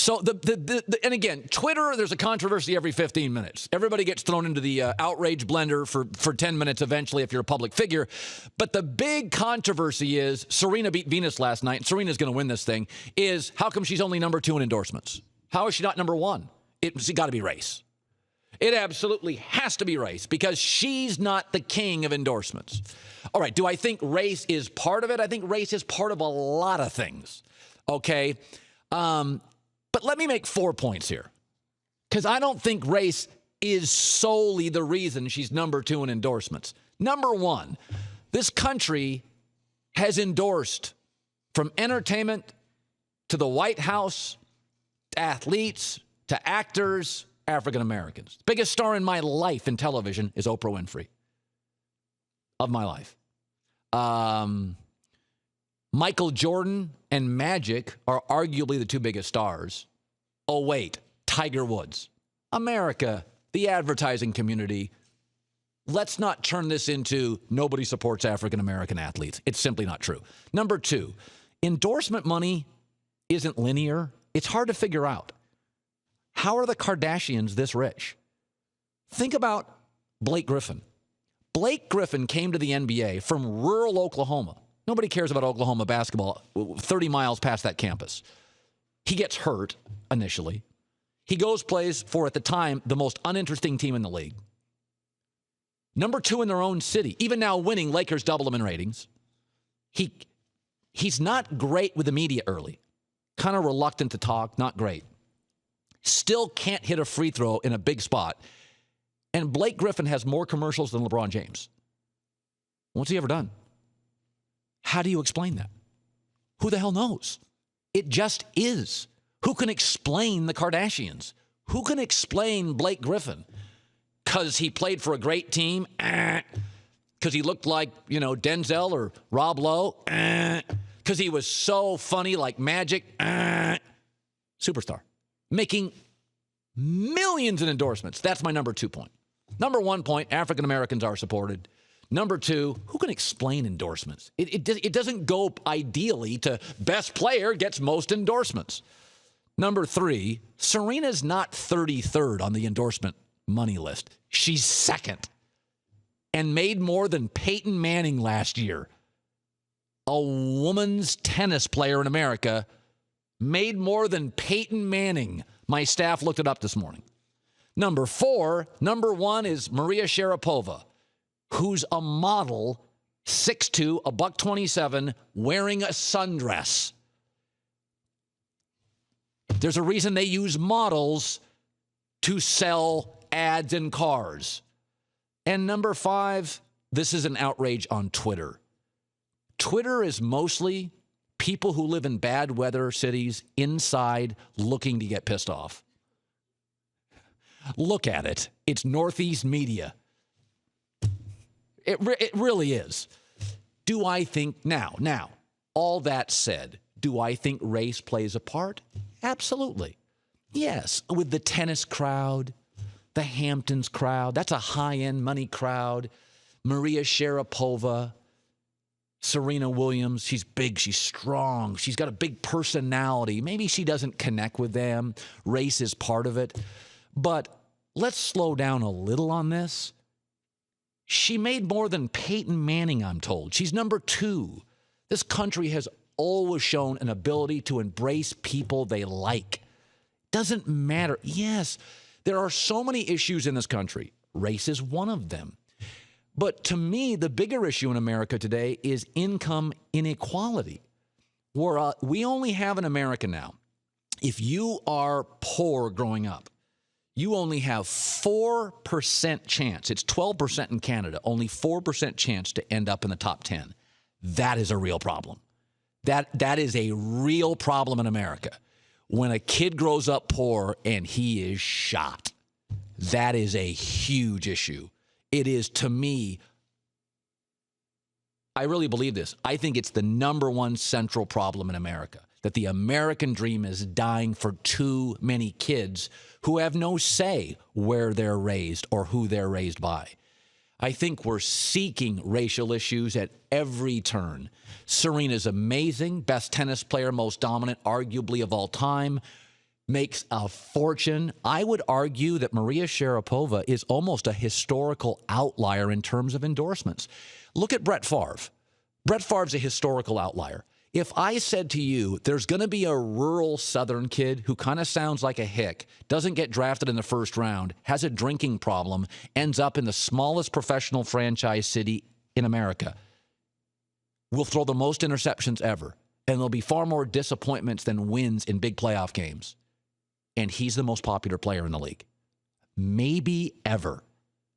So and again, Twitter, there's a controversy every 15 minutes. Everybody gets thrown into the outrage blender for 10 minutes eventually if you're a public figure. But the big controversy is Serena beat Venus last night, and Serena's going to win this thing, is how come she's only number 2 in endorsements? How is she not number 1? It's got to be race. It absolutely has to be race because she's not the king of endorsements. All right, do I think race is part of it? I think race is part of a lot of things, okay? But let me make 4 points here because I don't think race is solely the reason she's number 2 in endorsements. Number 1, this country has endorsed from entertainment to the White House, to athletes, to actors, African Americans. The biggest star in my life in television is Oprah Winfrey. Of my life. Michael Jordan and Magic are arguably the 2 biggest stars. Oh, wait, Tiger Woods. America, the advertising community. Let's not turn this into nobody supports African American athletes. It's simply not true. Number 2, endorsement money isn't linear. It's hard to figure out. How are the Kardashians this rich? Think about Blake Griffin. Blake Griffin came to the NBA from rural Oklahoma. Nobody cares about Oklahoma basketball 30 miles past that campus. He gets hurt initially. He plays for, at the time, the most uninteresting team in the league. Number 2 in their own city. Even now winning, Lakers double him in ratings. He's not great with the media early. Kind of reluctant to talk, not great. Still can't hit a free throw in a big spot. And Blake Griffin has more commercials than LeBron James. What's he ever done? How do you explain that? Who the hell knows? It just is. Who can explain the Kardashians? Who can explain Blake Griffin? Because he played for a great team? Because he looked like, Denzel or Rob Lowe? Because he was so funny like Magic? Superstar. Making millions in endorsements. That's my number 2 point. Number 1 point, African Americans are supported. Number 2, who can explain endorsements? It doesn't go ideally to best player gets most endorsements. Number 3, Serena's not 33rd on the endorsement money list. She's 2nd and made more than Peyton Manning last year. A woman's tennis player in America made more than Peyton Manning. My staff looked it up this morning. Number 4, number 1 is Maria Sharapova, who's a model, 6'2", $127, wearing a sundress. There's a reason they use models to sell ads in cars. And number 5, this is an outrage on Twitter. Twitter is mostly people who live in bad weather cities inside looking to get pissed off. Look at it. It's Northeast media. It really is. Do I think now, all that said, do I think race plays a part? Absolutely. Yes, with the tennis crowd, the Hamptons crowd, that's a high-end money crowd. Maria Sharapova, Serena Williams, she's big, she's strong, she's got a big personality. Maybe she doesn't connect with them. Race is part of it. But let's slow down a little on this. She made more than Peyton Manning, I'm told. She's number 2. This country has always shown an ability to embrace people they like. Doesn't matter. Yes, there are so many issues in this country. Race is one of them. But to me, the bigger issue in America today is income inequality. Where we only have in America now, if you are poor growing up, you only have 4% chance. It's 12% in Canada, only 4% chance to end up in the top 10. That is a real problem. That is a real problem in America. When a kid grows up poor and he is shot, that is a huge issue. It is, to me, I really believe this. I think it's the number 1 central problem in America, that the American dream is dying for too many kids who have no say where they're raised or who they're raised by. I think we're seeking racial issues at every turn. Serena's amazing, best tennis player, most dominant, arguably of all time. makes a fortune. I would argue that Maria Sharapova is almost a historical outlier in terms of endorsements. Look at Brett Favre. Brett Favre's a historical outlier. If I said to you, there's going to be a rural Southern kid who kind of sounds like a hick, doesn't get drafted in the first round, has a drinking problem, ends up in the smallest professional franchise city in America, will throw the most interceptions ever, and there'll be far more disappointments than wins in big playoff games, and he's the most popular player in the league. Maybe ever.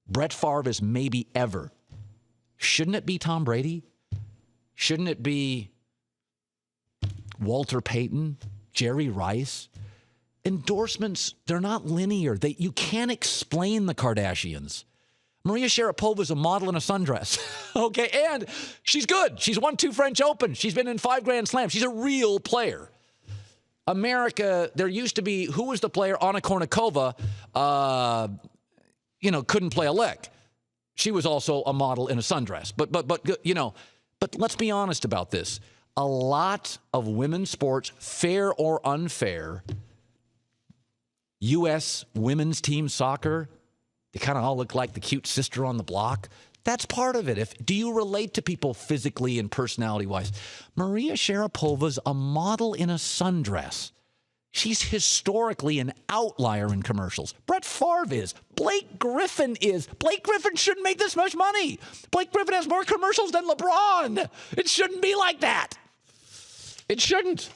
Brett Favre is maybe ever. Shouldn't it be Tom Brady? Shouldn't it be Walter Payton, Jerry Rice? Endorsements, they're not linear. You can't explain the Kardashians. Maria Sharapova is a model in a sundress. Okay, and she's good. She's won 2 French Opens. She's been in 5 Grand Slams. She's a real player. America, there used to be, who was the player? Anna Kournikova, couldn't play a lick. She was also a model in a sundress. But let's be honest about this. A lot of women's sports, fair or unfair, U.S. women's team soccer, they kind of all look like the cute sister on the block. That's part of it. Do you relate to people physically and personality-wise? Maria Sharapova's a model in a sundress. She's historically an outlier in commercials. Brett Favre is. Blake Griffin is. Blake Griffin shouldn't make this much money. Blake Griffin has more commercials than LeBron. It shouldn't be like that. It shouldn't.